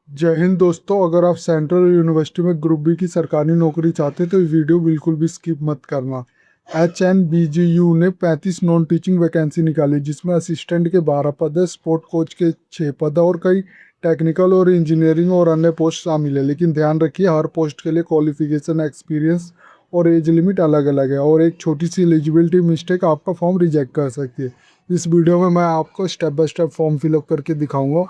जय हिंद दोस्तों। अगर आप सेंट्रल यूनिवर्सिटी में ग्रुप बी की सरकारी नौकरी चाहते हैं तो ये वीडियो बिल्कुल भी स्किप मत करना। HNBGU ने 35 नॉन टीचिंग वैकेंसी निकाली, जिसमें असिस्टेंट के 12 पद है, स्पोर्ट कोच के 6 पद है और कई टेक्निकल और इंजीनियरिंग और अन्य पोस्ट शामिल है। लेकिन ध्यान रखिए, हर पोस्ट के लिए क्वालिफिकेशन, एक्सपीरियंस और एज लिमिट अलग अलग है, और एक छोटी सी एलिजिबिलिटी मिस्टेक आपका फॉर्म रिजेक्ट कर सकती है। इस वीडियो में मैं आपको step by step form fill up करके दिखाऊंगा।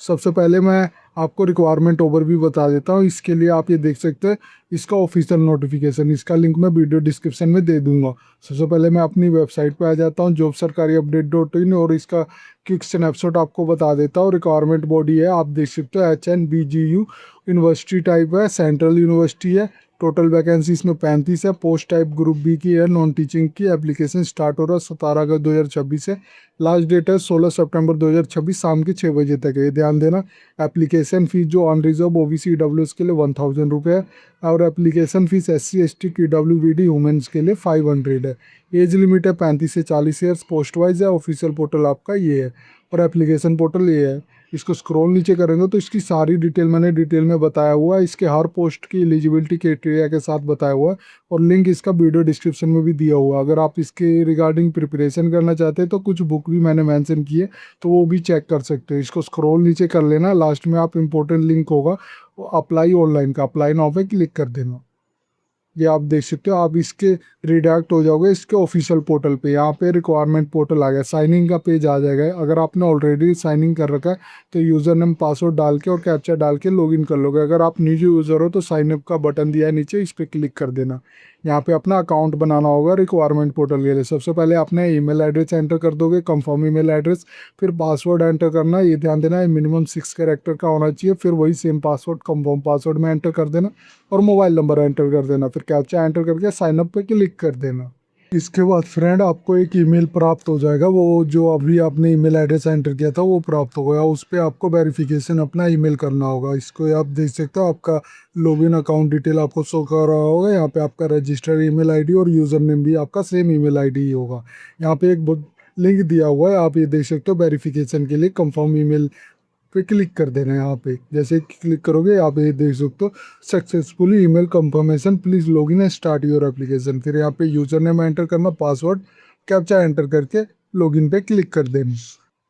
सबसे पहले मैं आपको रिक्वायरमेंट ओवरव्यू बता देता हूँ। इसके लिए आप ये देख सकते हैं इसका ऑफिशियल नोटिफिकेशन, इसका लिंक मैं वीडियो डिस्क्रिप्शन में दे दूंगा। सबसे पहले मैं अपनी वेबसाइट पे आ जाता हूँ, जॉब सरकारी अपडेट.in, और इसका क्विक स्नैपशॉट आपको बता देता हूँ। रिक्वायरमेंट बॉडी है, आप देख सकते हो HNBGU। यूनिवर्सिटी टाइप है सेंट्रल यूनिवर्सिटी है। टोटल वैकेंसी इसमें 35 है। पोस्ट टाइप ग्रुप बी की है, नॉन टीचिंग की। एप्लीकेशन स्टार्ट हो रहा है 17 अगस्त 2026 से। लास्ट डेट है 16 सितंबर 2026 शाम के 6 बजे तक है। ये ध्यान देना। एप्लीकेशन फीस जो अनरिजर्व OBC EWS के लिए 1000 रुपये है, और application fees SC ST PWBD women's के लिए 500 है। एज लिमिट है 35 से 40 ईयर्स। पोस्ट वाइज है। ऑफिशियल पोर्टल आपका ये है और एप्लीकेशन पोर्टल ये है। इसको स्क्रॉल नीचे करेंगे तो इसकी सारी डिटेल मैंने डिटेल में बताया हुआ है। इसके हर पोस्ट की एलिजिबिलिटी क्राइटेरिया के साथ बताया हुआ है, और लिंक इसका वीडियो डिस्क्रिप्शन में भी दिया हुआ है। अगर आप इसके रिगार्डिंग प्रिपरेशन करना चाहते हैं तो कुछ बुक भी मैंने मेंशन की है, तो वो भी चेक कर सकते हैं। इसको स्क्रॉल नीचे कर लेना, लास्ट में आप इम्पोर्टेंट लिंक होगा वो अप्लाई ऑनलाइन का, अप्लाई नाउ पे क्लिक कर देना। ये आप देख सकते हो, आप इसके रिडायरेक्ट हो जाओगे इसके ऑफिशियल पोर्टल पे। यहाँ पे रिक्वायरमेंट पोर्टल आ गया, साइनिंग का पेज आ जाएगा। अगर आपने ऑलरेडी साइनिंग कर रखा है तो यूज़र नेम पासवर्ड डाल के और कैप्चा डाल के लॉगिन कर लोगे। अगर आप न्यू यूज़र हो तो साइन अप का बटन दिया है नीचे, इस पर क्लिक कर देना। यहाँ पे अपना अकाउंट बनाना होगा रिक्वायरमेंट पोर्टल के लिए। सबसे पहले अपने ईमेल एड्रेस एंटर कर दोगे, कंफर्म ईमेल एड्रेस। फिर पासवर्ड एंटर करना, ये ध्यान देना है मिनिमम 6 कैरेक्टर का होना चाहिए। फिर वही सेम पासवर्ड कंफर्म पासवर्ड में एंटर कर देना, और मोबाइल नंबर एंटर कर देना। फिर कैप्चा एंटर करके साइन अप पे क्लिक कर देना। इसके बाद फ्रेंड आपको एक ईमेल प्राप्त हो जाएगा, वो जो अभी आपने ईमेल एड्रेस एंटर किया था वो प्राप्त हो गया। उस पर आपको वेरिफिकेशन अपना ईमेल करना होगा। इसको आप देख सकते हो, आपका लॉगिन अकाउंट डिटेल आपको शो कर रहा होगा। यहाँ पे आपका रजिस्टर्ड ईमेल आईडी और यूज़र नेम भी आपका सेम ईमेल आईडी ही होगा। यहाँ पे एक लिंक दिया हुआ है, आप ये देख सकते हो वेरिफिकेशन के लिए। कंफर्म ईमेल पे क्लिक कर देना है। यहाँ पे जैसे क्लिक करोगे आप ये देख सकते हो, successfully email confirmation, please login and start your application. फिर यहाँ पे यूजर नेम एंटर करना, पासवर्ड कैप्चा एंटर करके लॉगिन पे क्लिक कर देना।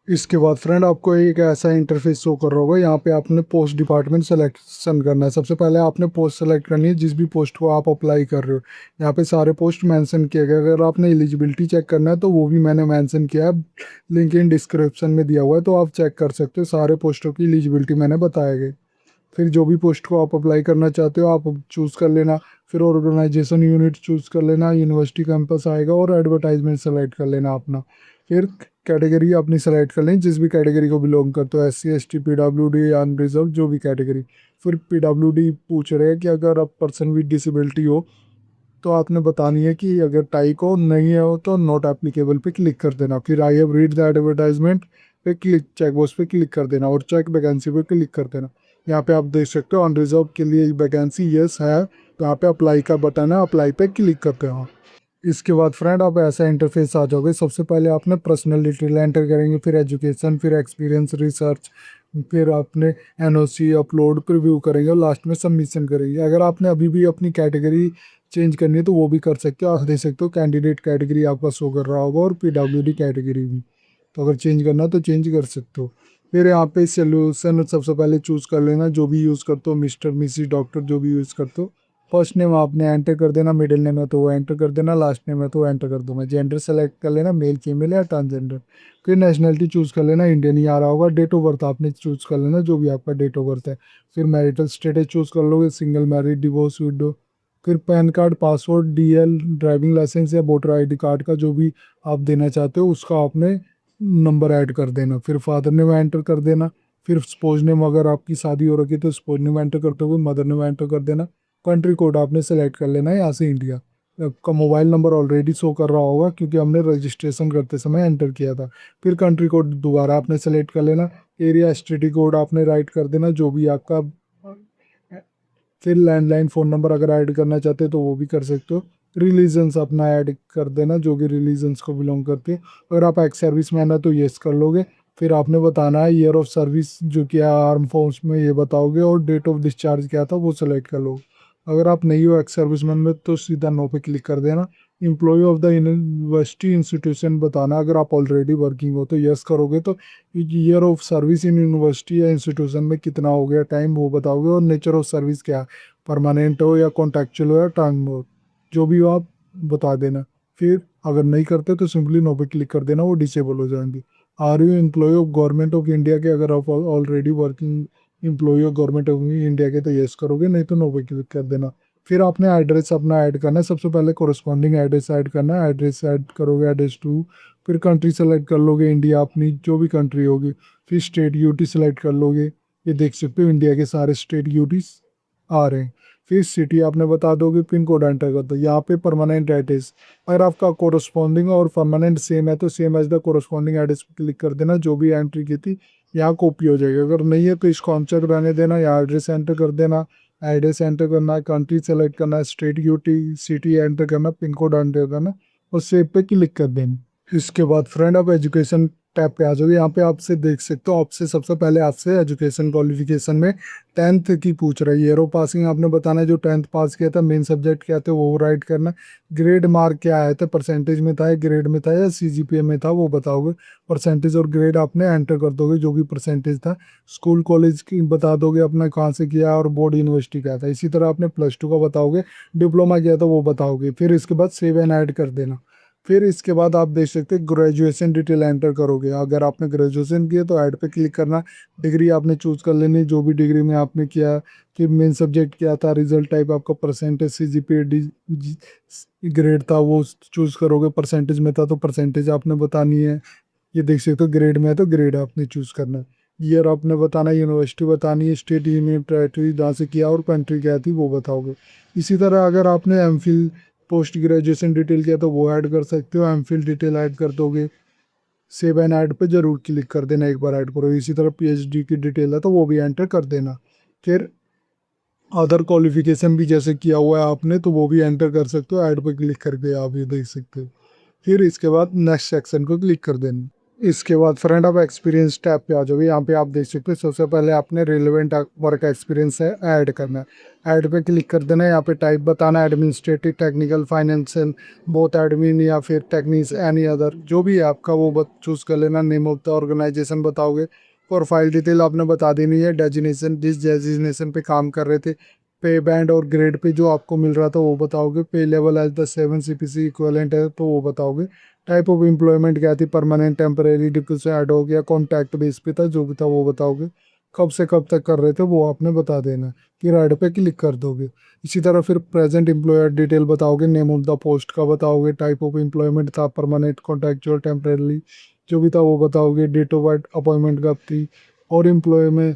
इसके बाद फ्रेंड आपको एक ऐसा इंटरफेस शो कर रहा होगा। यहाँ पे आपने पोस्ट डिपार्टमेंट सेलेक्शन करना है। सबसे पहले आपने पोस्ट सेलेक्ट करनी है, जिस भी पोस्ट को आप अप्लाई कर रहे हो। यहाँ पे सारे पोस्ट मेंशन किए गए। अगर आपने एलिजिबिलिटी चेक करना है तो वो भी मैंने मेंशन किया है, लिंक इन डिस्क्रिप्शन में दिया हुआ है, तो आप चेक कर सकते हो। सारे पोस्टों की एलिजिबिलिटी मैंने बताया गई। फिर जो भी पोस्ट को आप अप्लाई करना चाहते हो आप चूज़ कर लेना। फिर ऑर्गेनाइजेशन यूनिट चूज़ कर लेना, यूनिवर्सिटी कैंपस आएगा, और एडवर्टाइजमेंट सेलेक्ट कर लेना अपना। फिर कैटेगरी अपनी सेलेक्ट कर लें, जिस भी कैटेगरी को बिलोंग करते हो, SC ST PWD अनरिजर्व जो भी कैटेगरी। फिर PWD पूछ रहे हैं कि अगर आप पर्सन विद डिसेबिलिटी हो तो आपने बतानी है कि अगर टाइक हो, नहीं है हो तो नॉट एप्लीकेबल पे क्लिक कर देना। फिर I have read the advertisement पे क्लिक, चेक बॉक्स पे क्लिक कर देना, और चेक वैकेंसी पे क्लिक कर देना। यहाँ पे आप देख सकते हो अनरिजर्व के लिए वैकेंसी यस है, तो यहाँ पे अप्लाई का बटन है, अप्लाई पे क्लिक करते हो। इसके बाद फ्रेंड आप ऐसा इंटरफेस आ जाओगे। सबसे पहले आपने पर्सनल डिटेल एंटर करेंगे, फिर एजुकेशन, फिर एक्सपीरियंस, रिसर्च, फिर आपने NOC अपलोड प्रीव्यू करेंगे, और लास्ट में सबमिशन करेंगे। अगर आपने अभी भी अपनी कैटेगरी चेंज करनी है तो वो भी कर सकते हो। आप देख सकते हो कैंडिडेट कैटेगरी आपका शो कर रहा होगा, और PWD कैटेगरी भी। तो अगर चेंज करना तो चेंज कर सकते हो। फिर यहाँ पे सोल्यूशन सबसे पहले चूज़ कर लेना, जो भी यूज़ करते हो, मिस्टर मिसिस डॉक्टर जो भी यूज़ करते हो। फर्स्ट नेम आपने एंटर कर देना, मिडिल नेम है तो वो एंटर कर देना, लास्ट नेम है तो एंटर कर दूंगा। जेंडर सेलेक्ट कर लेना, मेल फीमेल या ट्रांसजेंडर। फिर नेशनलिटी चूज़ कर लेना, इंडियन ही आ रहा होगा। डेट ऑफ बर्थ आपने चूज़ कर लेना, जो भी आपका डेट ऑफ बर्थ है। फिर मैरिटल स्टेटस चूज़ कर लोगे, सिंगल, मैरिड, डिवोर्स, विडो। फिर PAN card, passport, DL, driving licence या वोटर ID कार्ड का जो भी आप देना चाहते हो उसका आपने नंबर ऐड कर देना। फिर फादर नेम एंटर कर देना। फिर स्पोज नेम, अगर आपकी शादी हो रखी है तो स्पोज नेम एंटर करते हुए मदर नेम एंटर कर देना। कंट्री कोड आपने सेलेक्ट कर लेना है, यहाँ से इंडिया। आपका मोबाइल नंबर ऑलरेडी शो कर रहा होगा क्योंकि हमने रजिस्ट्रेशन करते समय एंटर किया था। फिर कंट्री कोड दोबारा आपने सेलेक्ट कर लेना। एरिया STD कोड आपने राइट कर देना, जो भी आपका। फिर लैंडलाइन फ़ोन नंबर अगर ऐड करना चाहते हो तो वो भी कर सकते हो। रिलीजन्स अपना ऐड कर देना, जो कि रिलीजन्स को बिलोंग करते हैं। अगर आप एक्स सर्विस मैन है तो येस कर लोगे। फिर आपने बताना है ईयर ऑफ सर्विस जो कि है आर्म फोर्स में, ये बताओगे, और डेट ऑफ डिस्चार्ज क्या था वो सेलेक्ट कर लो। अगर आप नहीं हो एक्स सर्विसमैन में तो सीधा नो पे क्लिक कर देना। Employ of the university institution बताना, अगर आप ऑलरेडी वर्किंग हो तो यस करोगे, तो year of service in university या इंस्टीट्यूशन में कितना हो गया टाइम वो बताओगे, और नेचर ऑफ सर्विस क्या है, परमानेंट हो या कॉन्ट्रेक्चुअल हो या टर्म हो, जो भी हो आप बता देना। फिर अगर नहीं करते तो सिंपली नो पे क्लिक कर देना, वो डिसेबल हो जाएंगे। Are you employ of government of India के, अगर आप already working employ of government of India के तो यस करोगे, नहीं तो नो पे क्लिक कर देना। फिर आपने एड्रेस अपना ऐड करना है, सबसे पहले कोरस्पॉन्डिंग एड्रेस ऐड करना है, एड्रेस ऐड करोगे एड्रेस टू, फिर कंट्री सेलेक्ट कर लोगे इंडिया अपनी जो भी कंट्री होगी, फिर स्टेट यूटी सेलेक्ट कर लोगे। ये देख सकते हो इंडिया के सारे स्टेट यूटीज आ रहे हैं। फिर सिटी आपने बता दोगे, पिन कोड एंटर कर दो, यहाँ पे परमानेंट एड्रेस, अगर आपका कोरस्पॉन्डिंग और परमानेंट सेम है तो same as the corresponding address पे क्लिक कर देना, जो भी एंट्री की थी यहाँ कॉपी हो जाएगी। अगर नहीं है तो इसको अनचेक रहने देना, यहाँ एड्रेस एंटर कर देना, एड्रेस एंटर करना है, कंट्री सेलेक्ट करना है, स्टेट यूटी सिटी एंटर करना, पिन कोड एंटर करना और सेव पे क्लिक कर देना। इसके बाद फ्रेंड आप एजुकेशन टैब पे आ जाओगे, यहाँ पे आपसे देख सकते हो, आपसे सबसे पहले आपसे एजुकेशन क्वालिफिकेशन में 10th की पूछ रही है। ईयर ऑफ पासिंग आपने बताना है, जो 10th पास किया था, मेन सब्जेक्ट क्या थे वो राइट करना। ग्रेड मार्क क्या आया था, परसेंटेज में था या ग्रेड में था या सीजीपीए में था वो बताओगे। परसेंटेज और ग्रेड आपने एंटर कर दोगे, जो भी परसेंटेज था। स्कूल कॉलेज की बता दोगे अपना कहाँ से किया और बोर्ड यूनिवर्सिटी क्या था। इसी तरह आपने +2 का बताओगे, डिप्लोमा किया था वो बताओगे। फिर इसके बाद सेव एंड ऐड कर देना। फिर इसके बाद आप देख सकते हैं ग्रेजुएशन डिटेल एंटर करोगे, अगर आपने ग्रेजुएशन किया तो ऐड पे क्लिक करना। डिग्री आपने चूज कर लेनी, जो भी डिग्री में आपने किया, कि मेन सब्जेक्ट क्या था, रिजल्ट टाइप आपका परसेंटेज सीजीपीए ग्रेड था वो चूज करोगे, परसेंटेज में था तो परसेंटेज आपने बतानी है। ये देख सकते हो ग्रेड में है तो ग्रेड आपने चूज करना है। ईयर आपने बताना है, यूनिवर्सिटी बतानी है, स्टेट यूनियन टेरेटरी जहाँ से किया और कंट्री क्या थी वो बताओगे। इसी तरह अगर आपने एमफिल पोस्ट ग्रेजुएशन डिटेल किया तो वो ऐड कर सकते हो, एमफिल डिटेल ऐड कर दोगे। सेव एंड ऐड पे जरूर क्लिक कर देना, एक बार ऐड करो। इसी तरह पीएचडी की डिटेल है तो वो भी एंटर कर देना। फिर अदर क्वालिफिकेशन भी जैसे किया हुआ है आपने तो वो भी एंटर कर सकते हो, ऐड पे क्लिक करके आप ये देख सकते हो। फिर इसके बाद नेक्स्ट सेक्शन को क्लिक कर देना। इसके बाद फ्रेंड आप एक्सपीरियंस टैब पे आ जाओगे, यहाँ पे आप देख सकते हो सबसे पहले आपने रिलेवेंट वर्क एक्सपीरियंस है ऐड करना है। ऐड पे क्लिक कर देना है, यहाँ पे टाइप बताना है administrative, technical, financial, both admin या फिर टेक्निक्स एनी अदर, जो भी है आपका वो चूज़ कर लेना। नेम ऑफ द ऑर्गेनाइजेशन बताओगे, प्रोफाइल डिटेल आपने बता देनी है, डेजिनेशन जिस डेजिनेशन पे काम कर रहे थे, पे बैंड और ग्रेड पे जो आपको मिल रहा था वो बताओगे, pay level as the 7 CPC equivalent है तो वो बताओगे। टाइप ऑफ एम्प्लॉयमेंट क्या थी, परमानेंट, टेम्परेरी, डिप्यूस ऐड हो गया, कॉन्टैक्ट बेस पे था, जो भी था वो बताओगे। कब से कब तक कर रहे थे वो आपने बता देना, फिर ऐड पे क्लिक कर दोगे। इसी तरह फिर प्रेजेंट एम्प्लॉयर डिटेल बताओगे, नेम ऑफ द पोस्ट का बताओगे, टाइप ऑफ एम्प्लॉयमेंट था, परमानेंट, कॉन्ट्रैक्चुअल, टेम्परेरी, जो भी था वो बताओगे। डेट ऑफ बर्थ, अपॉइंटमेंट कब थी, और एम्प्लॉय में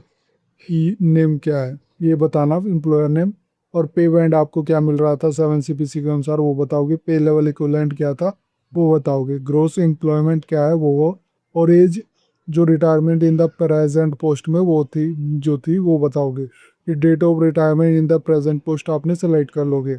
ही नेम क्या है ये बताना, एम्प्लॉयर नेम। और पे बैंड आपको क्या मिल रहा था 7 CPC के अनुसार वो बताओगे। पे लेवल इक्विवेलेंट क्या था वो बताओगे। ग्रोस एम्प्लॉयमेंट क्या है वो, और एज जो retirement in the present post में वो थी जो थी वो बताओगे। कि date of retirement in the present post आपने सेलेक्ट कर लोगे।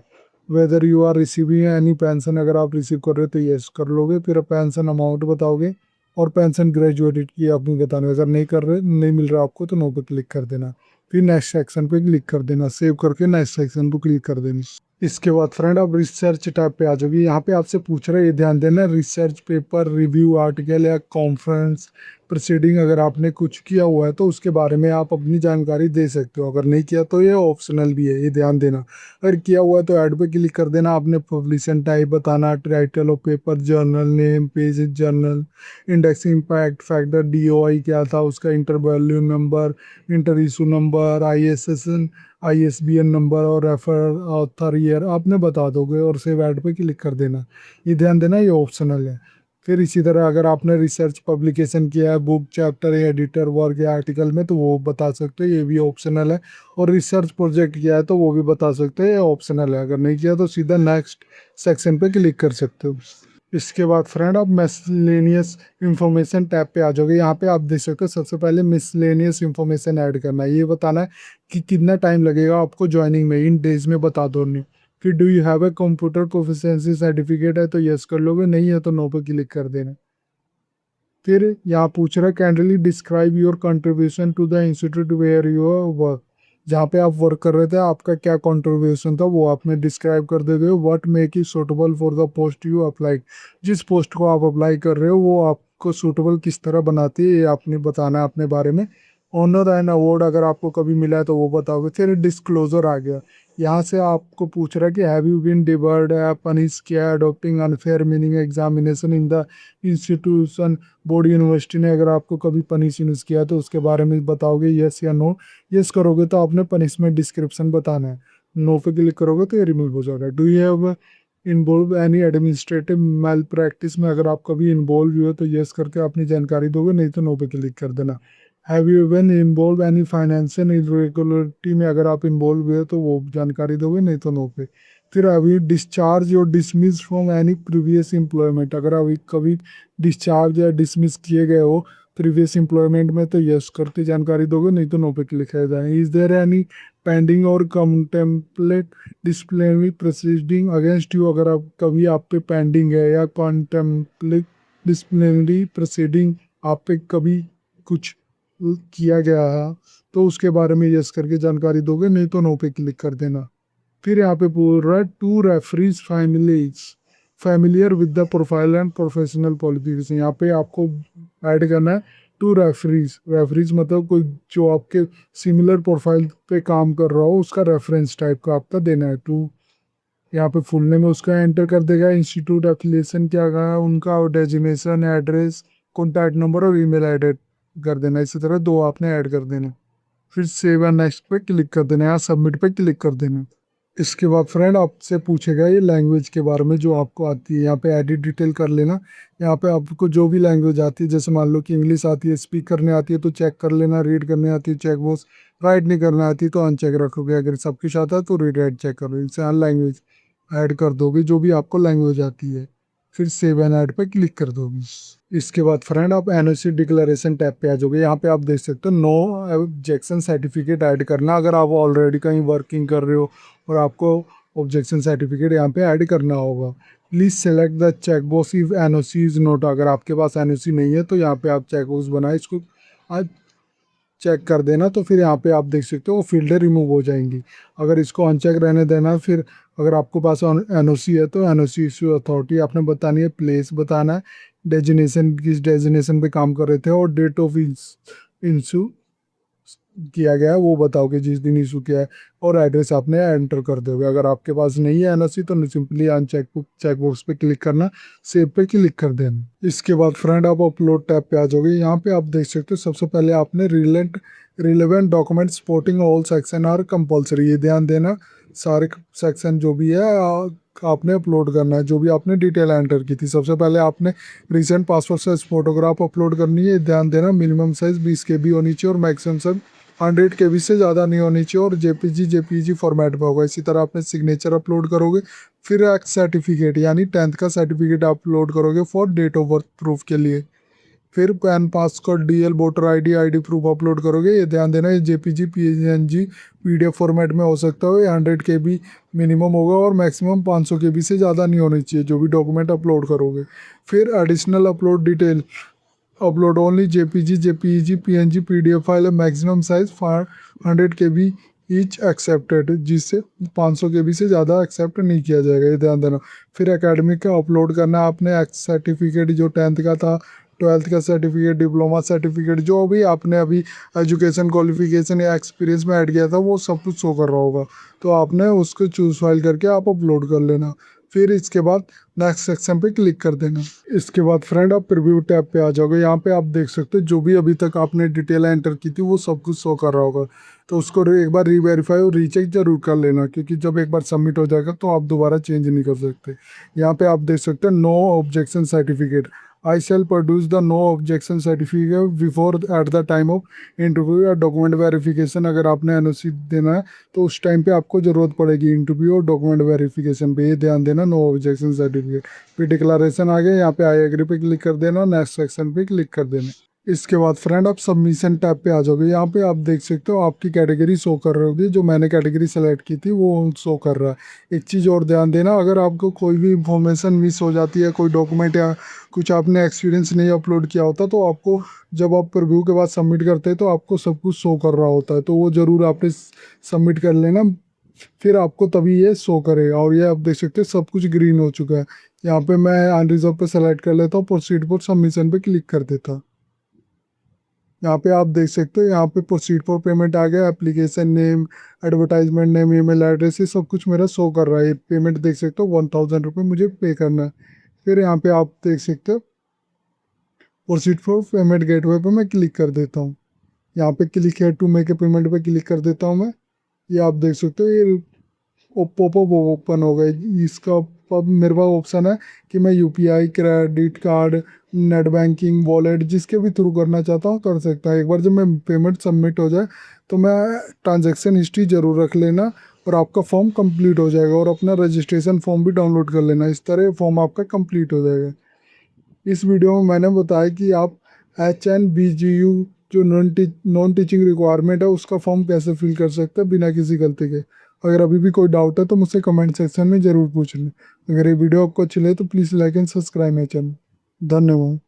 Whether you are receiving any pension, अगर आप रिसीव कर रहे हो तो यस कर लोगे। फिर पेंशन अमाउंट बताओगे, और पेंशन ग्रेजुएटेड की अपनी बताना, अगर नहीं कर रहे, नहीं मिल रहा आपको तो नो पे क्लिक कर देना। फिर नेक्स्ट सेक्शन पे क्लिक कर देना, सेव करके नेक्स्ट सेक्शन पे क्लिक कर देना। इसके बाद फ्रेंड आप रिसर्च टैब पे आ जाओगे, यहाँ पे आपसे पूछ रहे हैं, ये ध्यान देना, रिसर्च पेपर, रिव्यू आर्टिकल या कॉन्फ्रेंस प्रोसीडिंग, अगर आपने कुछ किया हुआ है तो उसके बारे में आप अपनी जानकारी दे सकते हो, अगर नहीं किया तो ये ऑप्शनल भी है, ये ध्यान देना। अगर किया हुआ है तो ऐड पे क्लिक कर देना, आपने पब्लिशन टाइप बताना, title of paper, journal name, page journal, index, impact factor, DOI क्या था उसका, enter value number, enter issue number, ISN ISBN number और रेफर ऑथर ईयर आपने बता दोगे, और सेव ऐड पे क्लिक कर देना। ये ध्यान देना ये ऑप्शनल है। फिर इसी तरह अगर आपने रिसर्च पब्लिकेशन किया है बुक, चैप्टर या एडिटर वर्क या आर्टिकल में तो वो बता सकते हो, ये भी ऑप्शनल है। और रिसर्च प्रोजेक्ट किया है तो वो भी बता सकते हो, ये ऑप्शनल है। अगर नहीं किया तो सीधा नेक्स्ट सेक्शन पे क्लिक कर सकते हो। इसके बाद फ्रेंड आप मिसलेनियस इंफॉर्मेशन टैब पे आ जाओगे, यहाँ पे आप देख सकते हो सबसे पहले मिसलेनियस इंफॉर्मेशन ऐड करना है। ये बताना है कि कितना टाइम लगेगा आपको ज्वाइनिंग में, इन डेज में बता दो नहीं। फिर do you have a computer proficiency certificate है तो यस कर लोगे, नहीं है तो नो पे क्लिक कर देना। फिर यहाँ पूछ रहा है candidly describe your contribution to the institute where you work. जहाँ पे आप वर्क कर रहे थे आपका क्या कंट्रीब्यूशन था वो आपने डिस्क्राइब कर देते हो। What make you suitable for the post you apply. जिस पोस्ट को आप अप्लाई कर रहे हो वो आपको सूटेबल किस तरह बनाती है ये आपने बताना है अपने बारे में। ऑनर एंड अवार्ड अगर आपको कभी मिला है तो वो बताओगे। फिर डिस्क्लोजर आ गया। यहाँ से आपको पूछ रहा है कि हैव यू बीन डिबर्ड या पनिश किया adopting unfair meaning examination in the institution. Board university ने अगर आपको कभी पनिश किया तो उसके बारे में बताओगे यस या नो। यस करोगे तो आपने पनिशमेंट डिस्क्रिप्शन बताना है। नो पे क्लिक करोगे तो ये रिमूव हो जाएगा। Do you have involve any administrative malpractice में अगर आप कभी इन्वॉल्व हुए तो यस करके अपनी जानकारी दोगे नहीं तो नो पे क्लिक कर देना। Have you been involve any financial irregularity में अगर आप इन्वॉल्व हुए तो वो जानकारी दोगे नहीं तो नो पे। फिर अभी डिस्चार्ज और dismiss from any previous employment अगर अभी कभी डिस्चार्ज या डिसमिस किए गए हो प्रीवियस एम्प्लॉयमेंट में तो यस करते जानकारी दोगे नहीं तो नो पे क्लिक कर देना। इज देयर एनी पेंडिंग और contemplate disciplinary proceeding against you अगर आप कभी आप पे पेंडिंग है या कंटेम्पलेट डिसिप्लिनरी प्रोसीडिंग आप पे कभी कुछ किया गया है तो उसके बारे में यस करके जानकारी दोगे नहीं तो नो पे क्लिक कर देना। फिर यहाँ पे बोल रहा है two referees familiar with the profile and professional qualification. यहाँ पे आपको ऐड करना है टू रेफरीज मतलब कोई जो आपके सिमिलर प्रोफाइल पे काम कर रहा हो उसका रेफरेंस टाइप का आपका देना है। टू यहाँ पे फुल नेम उसका एंटर कर देगा। इंस्टीट्यूट एफिलिएशन क्या कहा उनका और डेजिग्नेशन एड्रेस कॉन्टैक्ट नंबर और ईमेल एड कर देना। इसी तरह दो आपने ऐड कर देना। फिर सेव एंड नेक्स्ट पे क्लिक कर देना या सबमिट पे क्लिक कर देना। इसके बाद फ्रेंड आपसे पूछेगा ये लैंग्वेज के बारे में जो आपको आती है। यहाँ पे एडिट डिटेल कर लेना। यहाँ पे आपको जो भी लैंग्वेज आती है जैसे मान लो कि इंग्लिश आती है स्पीक करने आती है तो चेक कर लेना। रीड करने आती है चेक बॉक्स। राइट नहीं करना आती तो अनचेक रखोगे। अगर सब कुछ आता है तो रीड राइट चेक करो। इनसे हर लैंग्वेज ऐड कर दोगे जो भी आपको लैंग्वेज आती है। फिर सेव एंड ऐड पे क्लिक कर दोगे। इसके बाद फ्रेंड आप एनओसी डिक्लेरेशन टैब पे आ जाओगे। यहाँ पे आप देख सकते हो नो ऑब्जेक्शन सर्टिफिकेट ऐड करना। अगर आप ऑलरेडी कहीं वर्किंग कर रहे हो और आपको ऑब्जेक्शन सर्टिफिकेट यहाँ पे ऐड करना होगा। Please select the checkbox if NOC is note. अगर आपके पास एनओसी नहीं है तो यहाँ पे आप चेकबॉक्स बनाए इसको आज चेक कर देना। तो फिर यहाँ पे आप देख सकते हो वो फील्डें रिमूव हो जाएंगी। अगर इसको अनचेक रहने देना फिर अगर आपको पास एनओसी है तो एनओसी इशू अथॉरिटी आपने बतानी है। प्लेस बताना है डेजिनेशन किस डेजिनेशन पे काम कर रहे थे और डेट ऑफ इंशू किया गया है वो बताओगे जिस दिन इशू किया है और एड्रेस आपने एंटर कर दोगे। अगर आपके पास नहीं है एनओसी तो सिंपली अनचेक चेकबॉक्स पे क्लिक करना सेव पे क्लिक कर देना। इसके बाद फ्रेंड आप अपलोड टैब पे आ जाओगे। यहाँ पे आप देख सकते हो सबसे पहले आपने relevant document supporting all section are compulsory. ये ध्यान देना सारे सेक्शन जो भी है आपने अपलोड करना है जो भी आपने डिटेल एंटर की थी। सबसे पहले आपने recent passport size photograph upload करनी है। ध्यान देना मिनिमम साइज 20 KB होनी चाहिए और मैक्सिमम साइज 100 KB से ज़्यादा नहीं होनी चाहिए और जेपीजी फॉर्मेट में होगा। इसी तरह आपने सिग्नेचर अपलोड करोगे। फिर एक सर्टिफिकेट यानी 10th का सर्टिफिकेट अपलोड करोगे for date of birth proof के लिए। फिर PAN passport DL voter ID proof upload करोगे। ये ध्यान देना ये जेपीजी पीएनजी पीडीएफ फॉर्मेट में हो सकता है। 100 KB मिनिमम होगा और मैक्सिमम 500 KB से ज़्यादा नहीं होनी चाहिए जो भी डॉक्यूमेंट अपलोड करोगे। फिर additional upload detail upload only JPG PNG PDF file maximum size 100 KB each accepted जिससे 500 KB से ज़्यादा एक्सेप्ट नहीं किया जाएगा। ये ध्यान देना। फिर एकेडमिक का अपलोड करना आपने सर्टिफिकेट जो 10th का था 12th का सर्टिफिकेट डिप्लोमा सर्टिफिकेट जो भी आपने अभी एजुकेशन क्वालिफिकेशन या एक्सपीरियंस में ऐड किया था वो सब कुछ शो कर रहा होगा तो आपने उसको चूज फाइल करके आप अपलोड कर लेना। फिर इसके बाद नेक्स्ट सेक्शन पे क्लिक कर देना। इसके बाद फ्रेंड आप प्रीव्यू टैब पे आ जाओगे। यहाँ पे आप देख सकते हो जो भी अभी तक आपने डिटेल एंटर की थी वो सब कुछ शो कर रहा होगा तो उसको एक बार रीवेरीफाई और रीचेक जरूर कर लेना क्योंकि जब एक बार सबमिट हो जाएगा तो आप दोबारा चेंज नहीं कर सकते। यहाँ पे आप देख सकते हो no objection certificate I shall produce the no objection certificate before at the time of interview या डॉक्यूमेंट वेरिफिकेशन। अगर आपने एनओसी देना है तो उस टाइम पे आपको ज़रूरत पड़ेगी इंटरव्यू और डॉक्यूमेंट वेरिफिकेशन पे। ये ध्यान देना नो ऑब्जेक्शन सर्टिफिकेट। फिर डिक्लेरेशन आ गया। यहाँ पे आई एग्री पे क्लिक कर देना। नेक्स्ट सेक्शन पे क्लिक कर देना। इसके बाद फ्रेंड आप सबमिशन टैब पे आ जाओगे। यहाँ पे आप देख सकते हो आपकी कैटेगरी शो कर रही होगी। जो मैंने कैटेगरी सेलेक्ट की थी वो शो कर रहा है। एक चीज़ और ध्यान देना, अगर आपको कोई भी इंफॉर्मेशन मिस हो जाती है, कोई डॉक्यूमेंट या कुछ आपने एक्सपीरियंस नहीं अपलोड किया होता, तो आपको जब आप रिव्यू के बाद सबमिट करते हैं तो आपको सब कुछ शो कर रहा होता है। तो वो ज़रूर आपने सबमिट कर लेना, फिर आपको तभी ये शो करेगा। और ये आप देख सकते हैं सब कुछ ग्रीन हो चुका है। यहाँ पे मैं अनरिजर्व पे सेलेक्ट कर लेता हूँ, प्रोसीड फॉर सबमिशन पे क्लिक कर देता हूँ। यहाँ पे आप देख सकते हो, यहाँ पे प्रोसीड फॉर पेमेंट आ गया। Application name, advertisement name, email address, ये सब कुछ मेरा शो कर रहा है। पेमेंट देख सकते हो 1000 रुपये मुझे पे करना है। फिर यहाँ पे आप देख सकते हो प्रोसीड फॉर पेमेंट गेटवे पे मैं क्लिक कर देता हूँ। यहाँ पे क्लिक है टू मेक ए पेमेंट पे क्लिक कर देता हूँ मैं। ये आप देख सकते हो ये पॉपअप ओपन हो गए। इसका अब मेरे पास ऑप्शन है कि मैं UPI, credit card, net banking, wallet, जिसके भी थ्रू करना चाहता हूँ कर सकता है। एक बार जब मैं पेमेंट सबमिट हो जाए तो मैं ट्रांजैक्शन हिस्ट्री ज़रूर रख लेना, और आपका फॉर्म कंप्लीट हो जाएगा। और अपना रजिस्ट्रेशन फॉर्म भी डाउनलोड कर लेना, इस तरह फॉर्म आपका कंप्लीट हो जाएगा। इस वीडियो में मैंने बताया कि आप HNBGU जो नॉन टीचिंग रिक्वायरमेंट है उसका फॉर्म कैसे फिल कर सकते हैं बिना किसी गलती के। अगर अभी भी कोई डाउट है तो मुझसे कमेंट सेक्शन में ज़रूर पूछ लें। अगर ये वीडियो आपको अच्छी लगे तो please like and subscribe my channel. धन्यवाद।